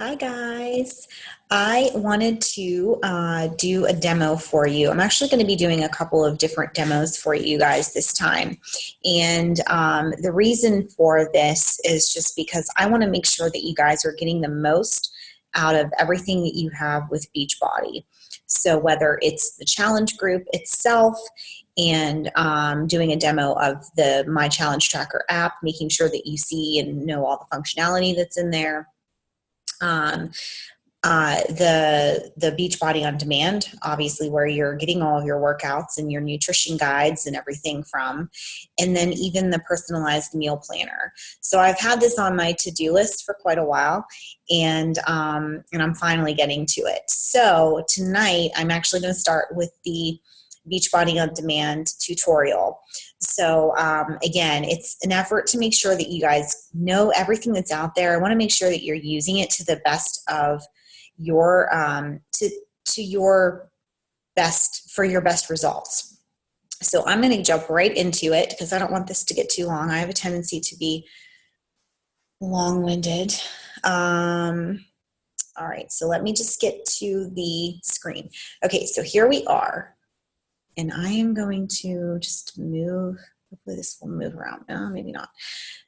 Hi guys. I wanted to do a demo for you. I'm actually going to be doing a couple of different demos for you guys this time. And the reason for this is just because I want to make sure that you guys are getting the most out of everything that you have with Beachbody. So whether it's the challenge group itself and doing a demo of the My Challenge Tracker app, making sure that you see and know all the functionality that's in there, um, the Beachbody on Demand, obviously where you're getting all of your workouts and your nutrition guides and everything from, and then even the personalized meal planner. So I've had this on my to-do list for quite a while, and I'm finally getting to it. So tonight I'm actually going to start with the Beachbody on Demand tutorial. So again, it's an effort to make sure that you guys know everything that's out there. I want to make sure that you're using it to the best of your to your best, for your best results. So I'm going to jump right into it because I don't want this to get too long. I have a tendency to be long-winded. All right, so let me just get to the screen. Okay, so here we are. And I am going to just move, hopefully this will move around. No, maybe not.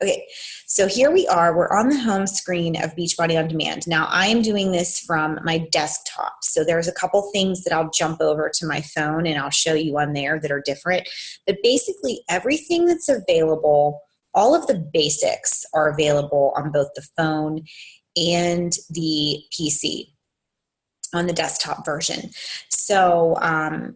Okay, so here we are. We're on the home screen of Beachbody On Demand. Now, I am doing this from my desktop. So there's a couple things that I'll jump over to my phone and I'll show you on there that are different. But basically, everything that's available, all of the basics are available on both the phone and the PC on the desktop version. So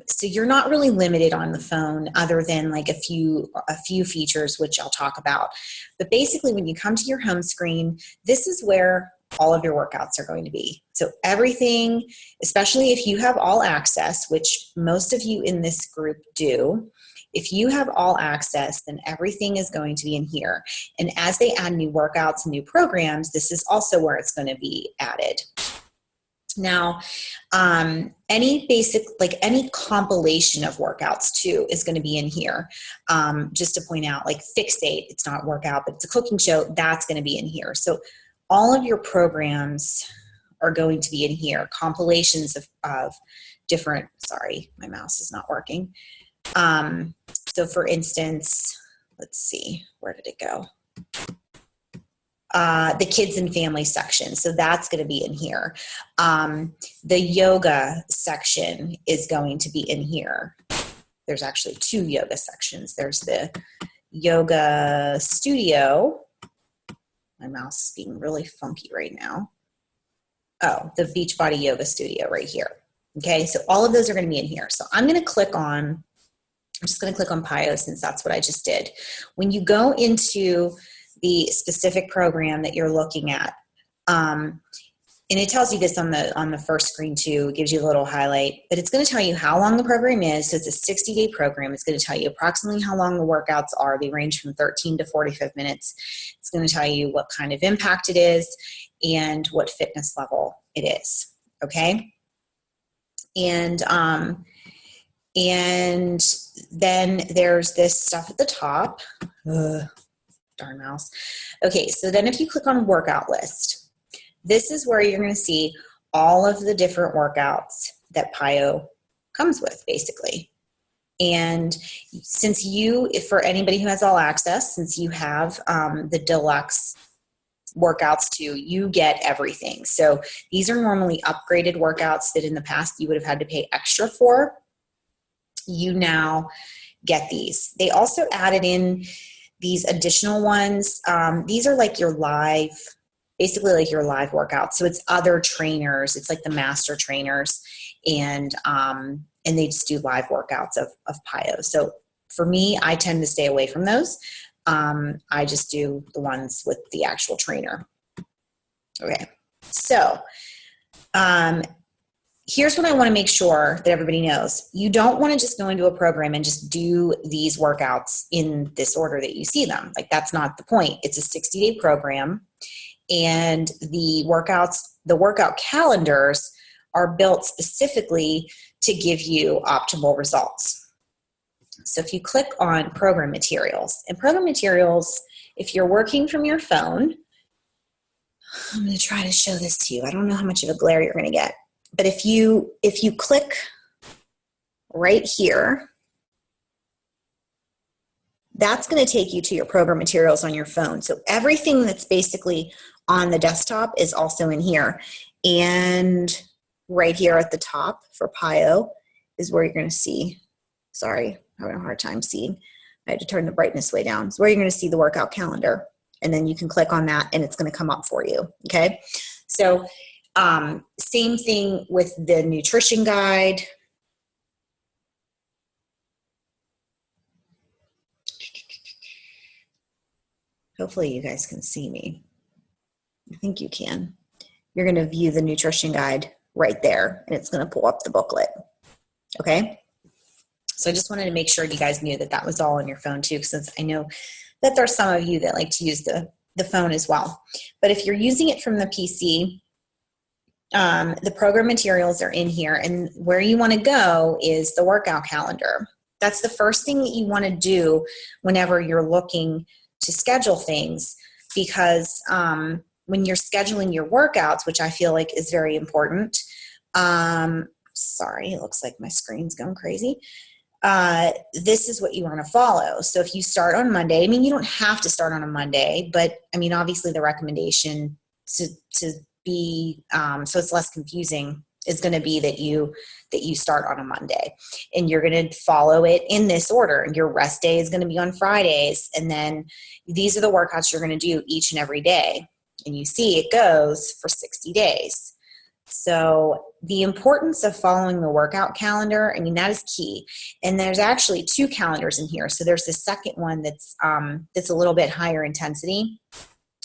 so you're not really limited on the phone other than like a few features, which I'll talk about. But basically when you come to your home screen, this is where all of your workouts are going to be. So everything, especially if you have all access, which most of you in this group do, if you have all access, then everything is going to be in here. And as they add new workouts and new programs, this is also where it's going to be added. Now, any basic, like any compilation of workouts too is going to be in here. Just to point out, like Fixate, it's not a workout, but it's a cooking show, that's going to be in here. So all of your programs are going to be in here, compilations of different, sorry, my mouse is not working. So for instance, let's see, where did it go? The kids and family section. So that's going to be in here. The yoga section is going to be in here. There's actually two yoga sections. There's the yoga studio. My mouse is being really funky right now. Oh, the Beachbody yoga studio right here. Okay, so all of those are going to be in here. So I'm just going to click on PIO since that's what I just did. When you go into the specific program that you're looking at. And it tells you this on the first screen too. It gives you a little highlight, but it's going to tell you how long the program is. So it's a 60-day program. It's going to tell you approximately how long the workouts are. They range from 13 to 45 minutes. It's going to tell you what kind of impact it is and what fitness level it is. Okay. And then there's this stuff at the top. Darn mouse. Okay, so then if you click on workout list, this is where you're going to see all of the different workouts that PIO comes with, basically. And since for anybody who has all access, since you have the deluxe workouts too, you get everything. So these are normally upgraded workouts that in the past you would have had to pay extra for. You now get these. They also added in these additional ones. These are like your live, basically like your live workouts. So it's other trainers. It's like the master trainers, and they just do live workouts of PIO. So for me, I tend to stay away from those. I just do the ones with the actual trainer. Okay, so here's what I want to make sure that everybody knows. You don't want to just go into a program and just do these workouts in this order that you see them. Like, that's not the point. It's a 60-day program, and the workout calendars are built specifically to give you optimal results. So if you click on program materials, and program materials, if you're working from your phone, I'm going to try to show this to you. I don't know how much of a glare you're going to get, but if you click right here, that's going to take you to your program materials on your phone. So everything that's basically on the desktop is also in here. And right here at the top for PIO is where you're going to see, sorry, I'm having a hard time seeing. I had to turn the brightness way down. So where you're going to see the workout calendar. And then you can click on that and it's going to come up for you. Okay. So same thing with the nutrition guide. Hopefully you guys can see me. I think you can. You're going to view the nutrition guide right there and it's going to pull up the booklet. Okay. So I just wanted to make sure you guys knew that that was all on your phone too, since I know that there's some of you that like to use the phone as well. But if you're using it from the PC, the program materials are in here, and where you want to go is the workout calendar. That's the first thing that you want to do whenever you're looking to schedule things, because when you're scheduling your workouts, which I feel like is very important, sorry, it looks like my screen's going crazy. This is what you want to follow. So if you start on Monday, I mean, you don't have to start on a Monday, but I mean, obviously the recommendation to be, so it's less confusing, is going to be that you start on a Monday, and you're going to follow it in this order. And your rest day is going to be on Fridays. And then these are the workouts you're going to do each and every day. And you see it goes for 60 days. So the importance of following the workout calendar, I mean, that is key. And there's actually two calendars in here. So there's the second one that's a little bit higher intensity.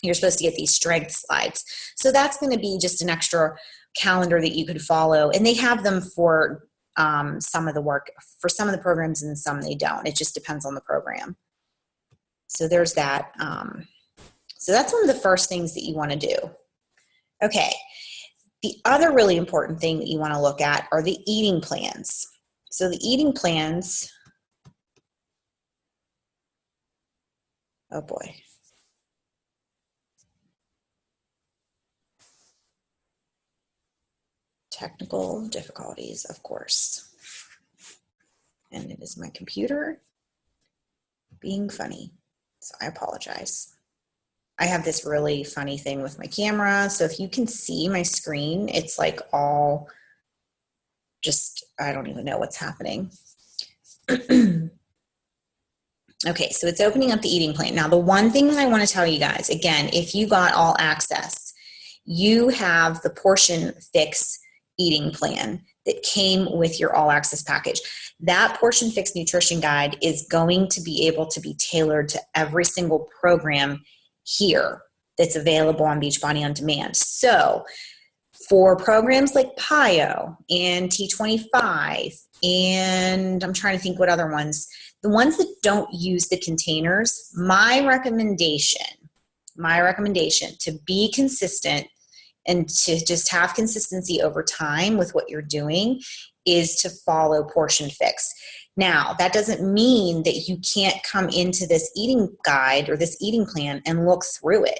You're supposed to get these strength slides. So that's going to be just an extra calendar that you could follow. And they have them for some of the programs, and some they don't. It just depends on the program. So there's that. So that's one of the first things that you want to do. Okay. The other really important thing that you want to look at are the eating plans. So the eating plans, oh boy. Technical difficulties, of course. And it is my computer being funny, so I apologize. I have this really funny thing with my camera. So if you can see my screen, it's like all just, I don't even know what's happening. Okay, so it's opening up the eating plan. Now, the one thing that I want to tell you guys, again, if you got all access, you have the Portion Fix eating plan that came with your all access package. That Portion Fix nutrition guide is going to be able to be tailored to every single program here that's available on Beachbody On Demand. So for programs like PIO and T25, and I'm trying to think what other ones, the ones that don't use the containers, my recommendation to be consistent and to just have consistency over time with what you're doing is to follow Portion Fix. Now, that doesn't mean that you can't come into this eating guide or this eating plan and look through it.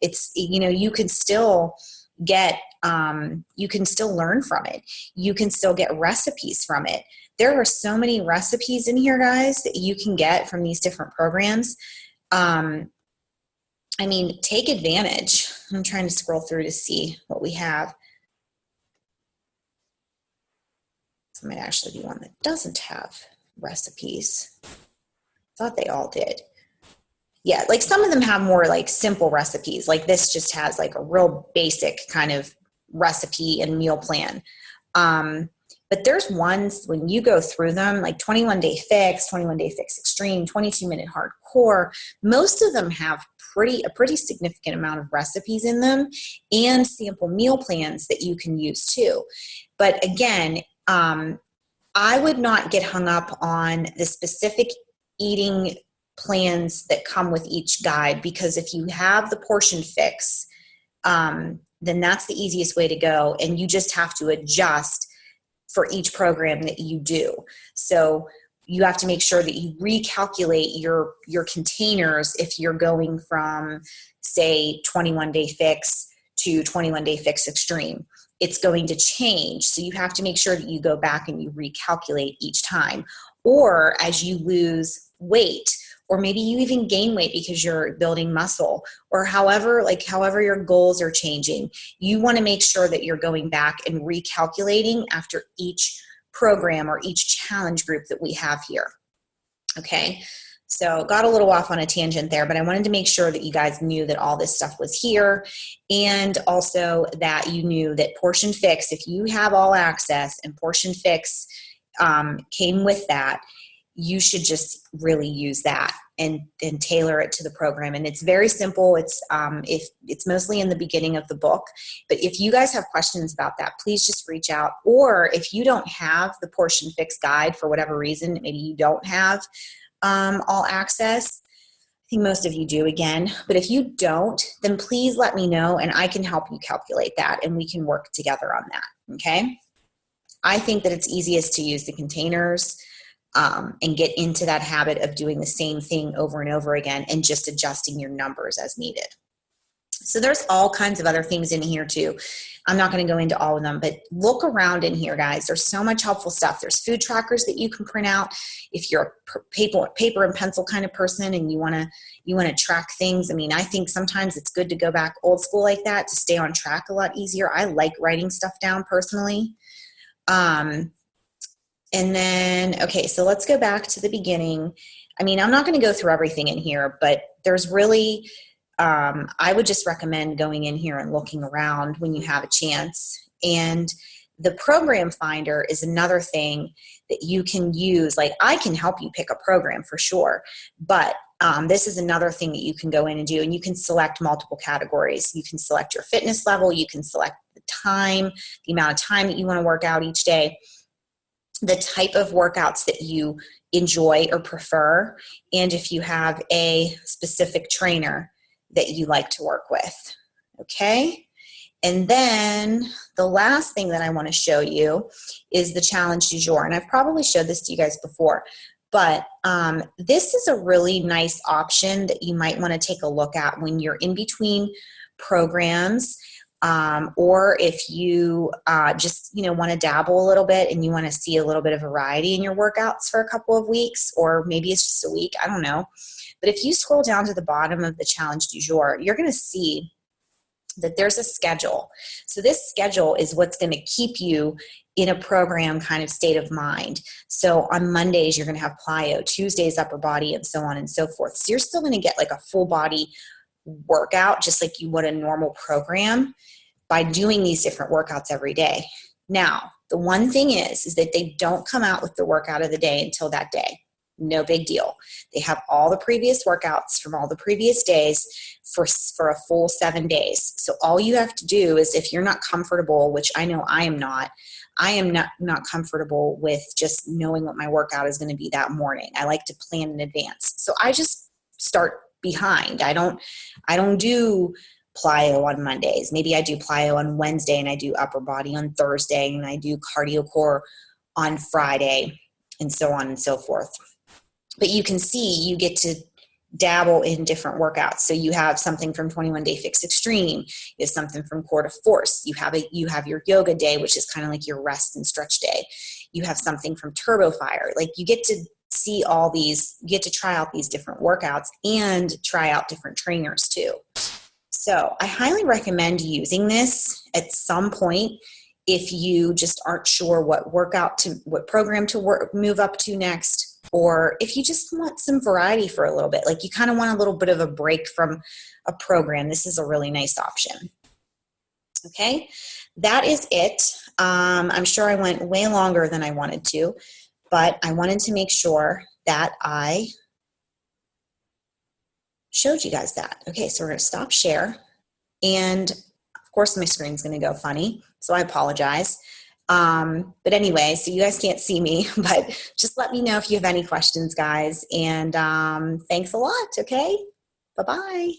It's, you know, you can still get, you can still learn from it. You can still get recipes from it. There are so many recipes in here, guys, that you can get from these different programs. I mean, take advantage. I'm trying to scroll through to see what we have. This might actually be one that doesn't have recipes. Thought they all did. Yeah, like some of them have more like simple recipes. Like this just has like a real basic kind of recipe and meal plan. But there's ones when you go through them, like 21 Day Fix, 21 Day Fix Extreme, 22-minute Hardcore. Most of them have a pretty significant amount of recipes in them and sample meal plans that you can use too. But again, I would not get hung up on the specific eating plans that come with each guide, because if you have the Portion Fix, then that's the easiest way to go, and you just have to adjust for each program that you do. So you have to make sure that you recalculate your containers if you're going from, say, 21 Day Fix to 21 Day Fix Extreme. It's going to change. So you have to make sure that you go back and you recalculate each time. Or as you lose weight, or maybe you even gain weight because you're building muscle, or however your goals are changing, you want to make sure that you're going back and recalculating after each program or each challenge group that we have here. Okay. So got a little off on a tangent there, but I wanted to make sure that you guys knew that all this stuff was here, and also that you knew that Portion Fix, if you have all access and Portion Fix came with that, you should just really use that and tailor it to the program. And it's very simple. It's mostly in the beginning of the book, but if you guys have questions about that, please just reach out. Or if you don't have the Portion Fix guide for whatever reason, maybe you don't have all access. I think most of you do, again, but if you don't, then please let me know and I can help you calculate that and we can work together on that. Okay. I think that it's easiest to use the containers and get into that habit of doing the same thing over and over again and just adjusting your numbers as needed. So there's all kinds of other things in here too. I'm not going to go into all of them, but look around in here, guys. There's so much helpful stuff. There's food trackers that you can print out if you're a paper and pencil kind of person and you want to track things. I mean, I think sometimes it's good to go back old school like that to stay on track a lot easier. I like writing stuff down personally. And then, okay, so let's go back to the beginning. I mean, I'm not going to go through everything in here, but there's really, I would just recommend going in here and looking around when you have a chance. And the program finder is another thing that you can use. Like, I can help you pick a program for sure, but this is another thing that you can go in and do, and you can select multiple categories. You can select your fitness level, you can select the time, the amount of time that you want to work out each day, the type of workouts that you enjoy or prefer, and if you have a specific trainer that you like to work with. Okay? And then the last thing that I want to show you is the challenge du jour. And I've probably showed this to you guys before, but this is a really nice option that you might want to take a look at when you're in between programs. Or if you just want to dabble a little bit and you want to see a little bit of variety in your workouts for a couple of weeks, or maybe it's just a week, I don't know. But if you scroll down to the bottom of the challenge du jour, you're going to see that there's a schedule. So this schedule is what's going to keep you in a program kind of state of mind. So on Mondays, you're going to have plyo, Tuesdays, upper body, and so on and so forth. So you're still going to get like a full body workout, just like you would a normal program, by doing these different workouts every day. Now, the one thing is that they don't come out with the workout of the day until that day. No big deal. They have all the previous workouts from all the previous days for a full 7 days. So all you have to do is, if you're not comfortable, which I know I am not comfortable with just knowing what my workout is going to be that morning. I like to plan in advance. So I just start behind. I don't do plyo on Mondays. Maybe I do plyo on Wednesday and I do upper body on Thursday and I do cardio core on Friday, and so on and so forth. But you can see you get to dabble in different workouts. So you have something from 21 Day Fix Extreme. You have something from Core to Force. You have your yoga day, which is kind of like your rest and stretch day. You have something from Turbo Fire. Like, you get to see all these, you get to try out these different workouts and try out different trainers too. So I highly recommend using this at some point if you just aren't sure what program to move up to next, or if you just want some variety for a little bit, like you kind of want a little bit of a break from a program. This is a really nice option. Okay, that is it. I'm sure I went way longer than I wanted to, but I wanted to make sure that I showed you guys that. Okay, so we're going to stop share. And of course, my screen's going to go funny, so I apologize. But anyway, so you guys can't see me, but just let me know if you have any questions, guys. And thanks a lot, okay? Bye-bye.